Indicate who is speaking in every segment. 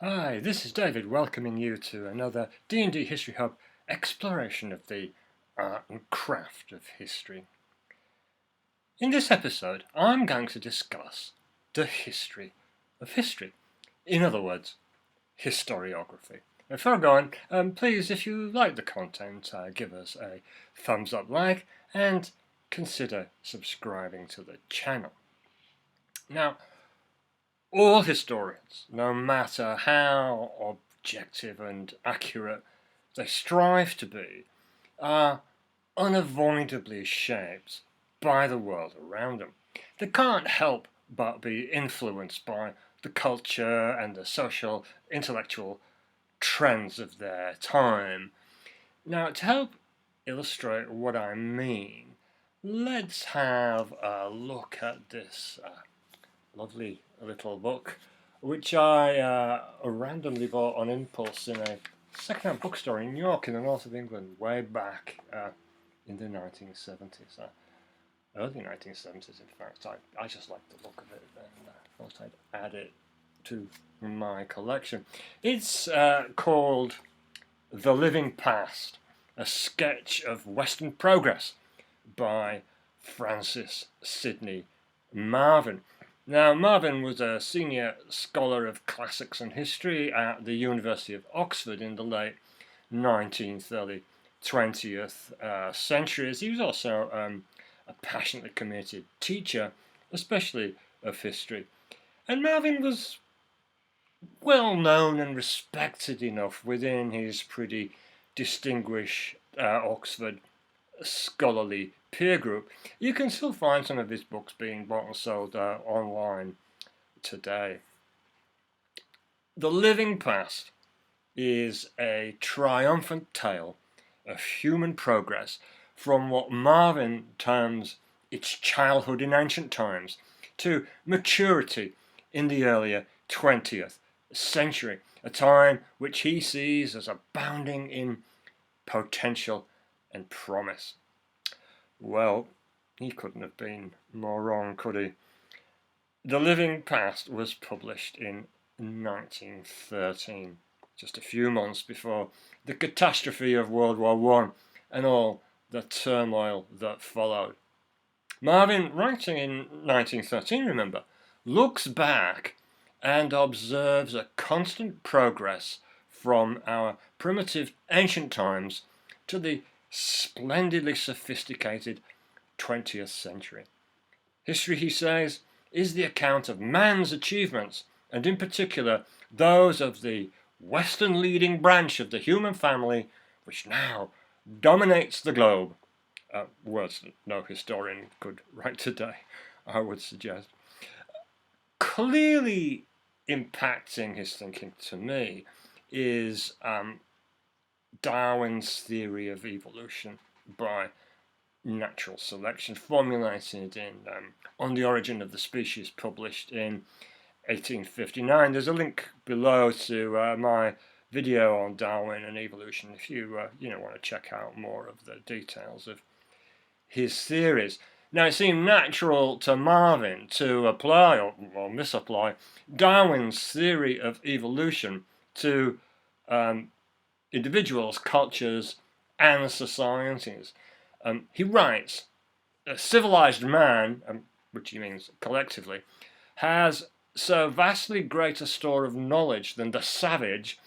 Speaker 1: Hi, this is David welcoming you to another D&D History Hub exploration of the art and craft of history. In this episode, I'm going to discuss the history of history. In other words, historiography. Before I go on, please, if you like the content, give us a thumbs up like and consider subscribing to the channel. Now, all historians, no matter how objective and accurate they strive to be, are unavoidably shaped by the world around them. They can't help but be influenced by the culture and the social, intellectual trends of their time. Now, to help illustrate what I mean, let's have a look at this lovely little book, which I randomly bought on impulse in a second-hand bookstore in York in the north of England way back in the 1970s. Early 1970s, in fact. I just liked the look of it and thought I'd add it to my collection. It's called The Living Past, a sketch of Western progress by Francis Sidney Marvin. Now, Marvin was a senior scholar of classics and history at the University of Oxford in the late 19th, early 20th centuries. He was also a passionately committed teacher, especially of history. And Marvin was well known and respected enough within his pretty distinguished Oxford scholarly peer group. You can still find some of his books being bought and sold online today. The Living Past is a triumphant tale of human progress from what Marvin terms its childhood in ancient times to maturity in the earlier 20th century, a time which he sees as abounding in potential and promise. Well, he couldn't have been more wrong, could he? The Living Past was published in 1913, just a few months before the catastrophe of World War I and all the turmoil that followed. Marvin, writing in 1913, remember, looks back and observes a constant progress from our primitive ancient times to the splendidly sophisticated 20th century. History, he says, is the account of man's achievements, and in particular those of the Western leading branch of the human family, which now dominates the globe. Words that no historian could write today, I would suggest. Clearly impacting his thinking to me is Darwin's theory of evolution by natural selection, formulated in On the Origin of the Species, published in 1859. There's a link below to my video on Darwin and evolution if you want to check out more of the details of his theories. Now, it seemed natural to Marvin to apply or misapply Darwin's theory of evolution to individuals, cultures, and societies. He writes, a civilized man, which he means collectively, has so vastly greater store of knowledge than the savage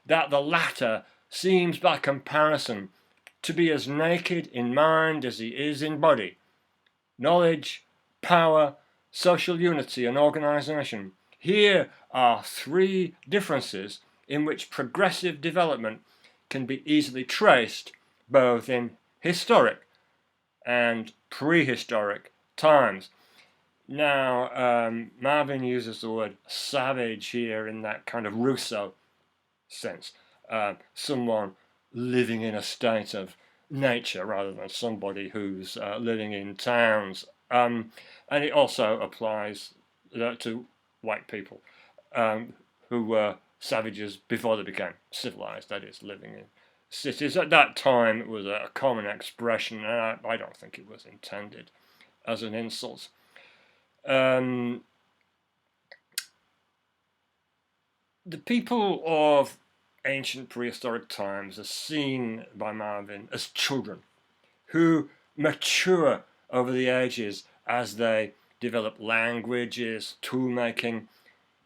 Speaker 1: that the latter seems by comparison to be as naked in mind as he is in body. Knowledge, power, social unity, and organization. Here are three differences in which progressive development can be easily traced both in historic and prehistoric times. Now, Marvin uses the word savage here in that kind of Rousseau sense. Someone living in a state of nature rather than somebody who's living in towns. And it also applies to white people who were savages before they became civilized, that is, living in cities. At that time, it was a common expression, and I don't think it was intended as an insult. The people of ancient prehistoric times are seen by Marvin as children who mature over the ages as they develop languages, tool making,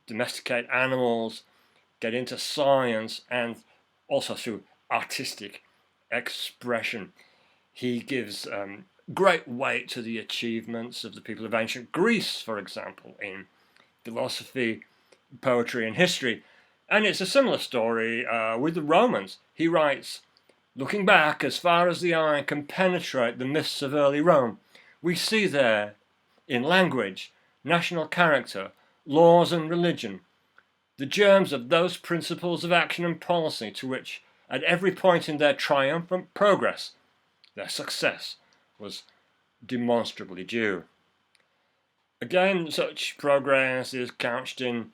Speaker 1: domesticate animals, get into science, and also through artistic expression. He gives great weight to the achievements of the people of ancient Greece, for example, in philosophy, poetry, and history. And it's a similar story with the Romans. He writes, looking back as far as the eye can penetrate the myths of early Rome, we see there, in language, national character, laws, and religion, the germs of those principles of action and policy to which, at every point in their triumphant progress, their success was demonstrably due. Again, such progress is couched in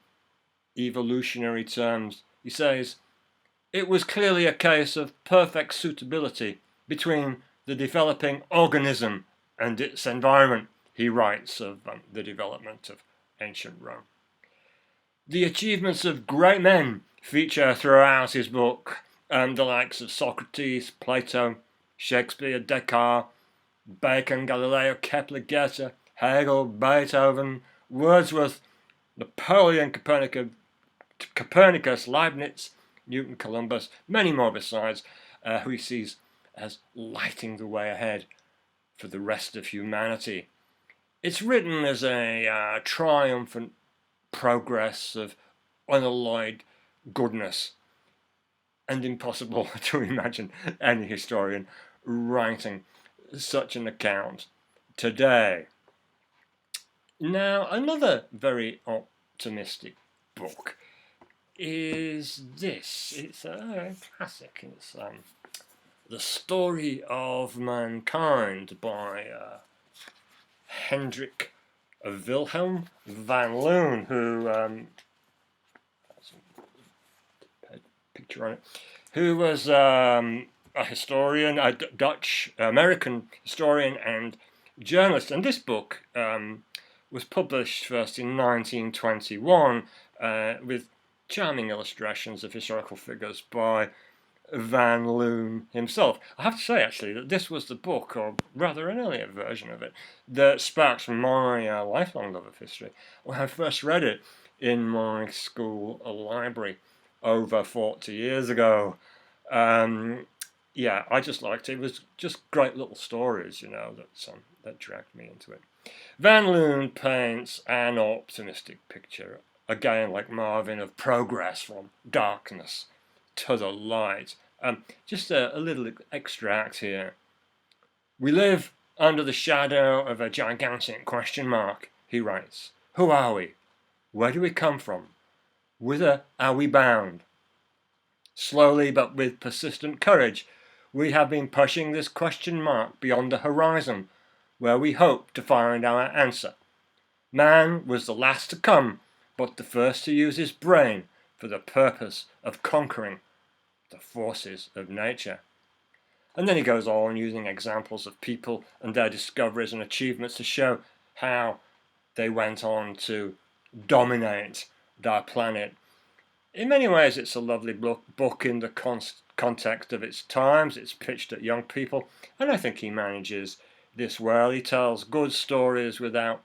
Speaker 1: evolutionary terms. He says, it was clearly a case of perfect suitability between the developing organism and its environment, he writes of the development of ancient Rome. The achievements of great men feature throughout his book, the likes of Socrates, Plato, Shakespeare, Descartes, Bacon, Galileo, Kepler, Goethe, Hegel, Beethoven, Wordsworth, Napoleon, Copernicus, Leibniz, Newton, Columbus, many more besides, who he sees as lighting the way ahead for the rest of humanity. It's written as a triumphant progress of unalloyed goodness, and impossible to imagine any historian writing such an account today. Now, another very optimistic book is this. It's a classic. It's The Story of Mankind by Hendrik Willem van Loon, who picture on it, who was a historian, a Dutch-American historian and journalist. And this book was published first in 1921 with charming illustrations of historical figures by Van Loon himself. I have to say, actually, that this was the book, or rather an earlier version of it, that sparked my lifelong love of history. When I first read it in my school library over 40 years ago. Yeah, I just liked it. It was just great little stories, that dragged me into it. Van Loon paints an optimistic picture, again like Marvin, of progress from darkness to the light. Just a little extract here. We live under the shadow of a gigantic question mark, he writes. Who are we? Where do we come from? Whither are we bound? Slowly but with persistent courage, we have been pushing this question mark beyond the horizon, where we hope to find our answer. Man was the last to come, but the first to use his brain for the purpose of conquering the forces of nature. And then he goes on using examples of people and their discoveries and achievements to show how they went on to dominate their planet. In many ways, it's a lovely book in the context of its times. It's pitched at young people, and I think he manages this well. He tells good stories without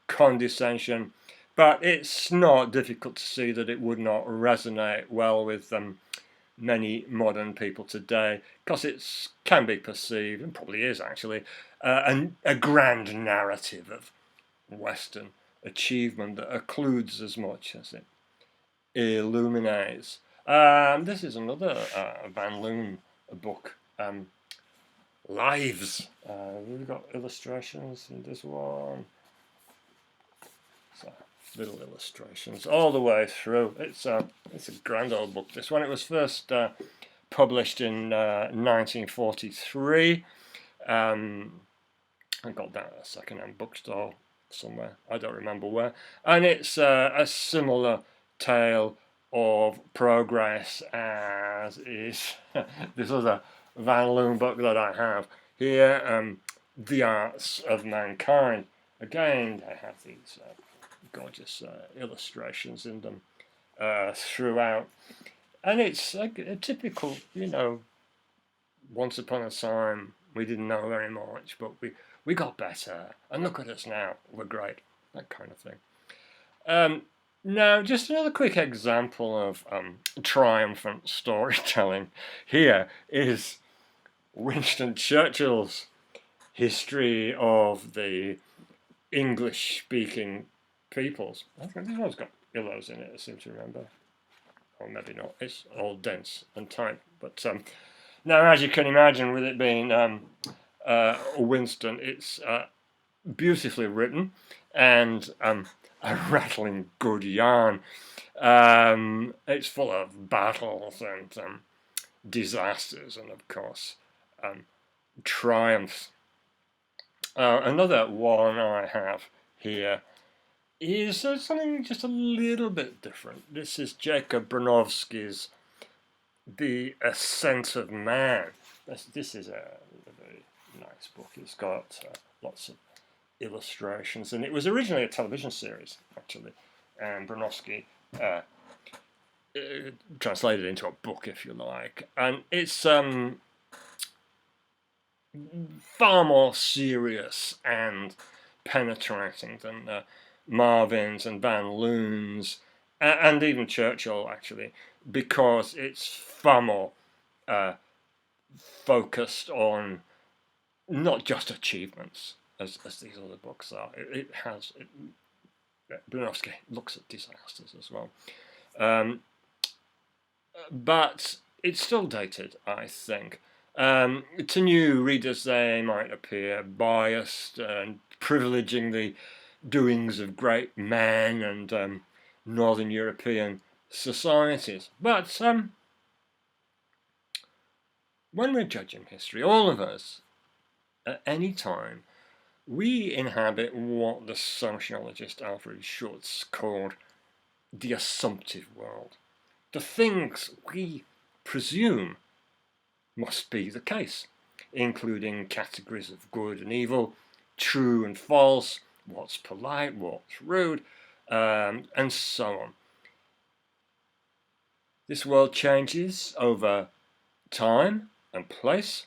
Speaker 1: condescension, but it's not difficult to see that it would not resonate well with many modern people today, because it can be perceived, and probably is actually, a grand narrative of Western achievement that occludes as much as it illuminates. This is another Van Loon book, Lives. We've got illustrations in this one. So, little illustrations all the way through. It's a grand old book, this one. It was first published in 1943. I got that at a second-hand bookstore somewhere. I don't remember where. And it's a similar tale of progress as is this other Van Loon book that I have here, The Arts of Mankind. Again, they have these gorgeous illustrations in them. throughout. And it's like a typical, once upon a time we didn't know very much, but we got better, and look at us now, we're great, that kind of thing. Now, just another quick example of triumphant storytelling here is Winston Churchill's history of the English-speaking peoples. I think this one's got illos in it, I seem to remember. Or maybe not. It's all dense and tight. But now, as you can imagine, with it being Winston, it's beautifully written and a rattling good yarn. It's full of battles and disasters and, of course, triumphs. Another one I have here is something just a little bit different. This is Jacob Bronowski's The Ascent of Man. This is a very nice book. It's got lots of illustrations, and it was originally a television series, actually, and Bronowski translated it into a book, if you like, and it's far more serious and penetrating than Marvin's and Van Loon's, and even Churchill, actually, because it's far more focused on not just achievements, as these other books are. Bronowski looks at disasters as well. But it's still dated, I think. To new readers, they might appear biased and privileging the doings of great men and Northern European societies. But when we're judging history, all of us, at any time, we inhabit what the sociologist Alfred Schutz called the assumptive world. The things we presume must be the case, including categories of good and evil, true and false, what's polite, what's rude, and so on. This world changes over time and place.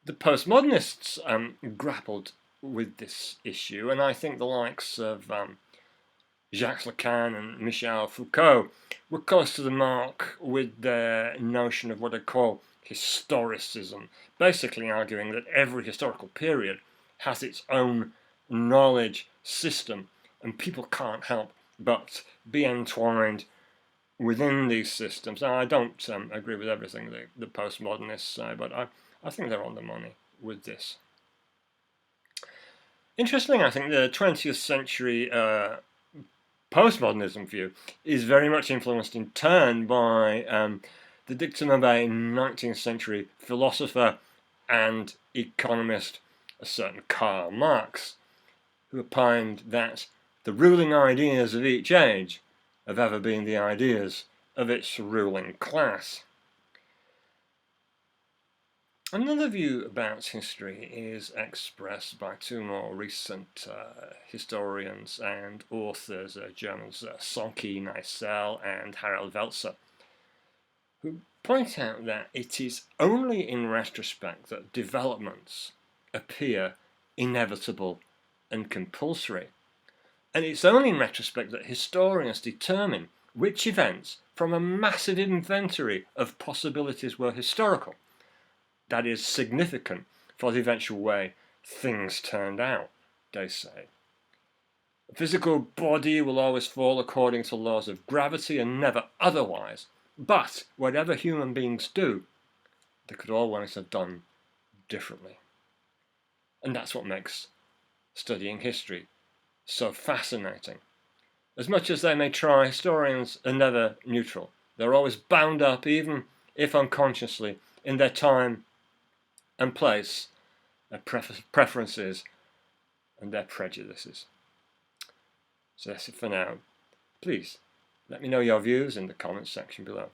Speaker 1: The postmodernists grappled with this issue, and I think the likes of Jacques Lacan and Michel Foucault were close to the mark with their notion of what they call historicism, basically arguing that every historical period has its own knowledge system, and people can't help but be entwined within these systems. Now, I don't agree with everything the postmodernists say, but I think they're on the money with this. Interesting, I think the 20th century postmodernism view is very much influenced in turn by the dictum of a 19th century philosopher and economist, a certain Karl Marx, who opined that the ruling ideas of each age have ever been the ideas of its ruling class. Another view about history is expressed by two more recent historians and authors, Germans Sonke, Neitzel and Harald Welzer, who point out that it is only in retrospect that developments appear inevitable and compulsory. And it's only in retrospect that historians determine which events from a massive inventory of possibilities were historical. That is significant for the eventual way things turned out, they say. The physical body will always fall according to laws of gravity and never otherwise. But whatever human beings do, they could always have done differently. And that's what makes studying history so fascinating. As much as they may try, historians are never neutral. They're always bound up, even if unconsciously, in their time and place, their preferences and their prejudices. So that's it for now. Please let me know your views in the comments section below.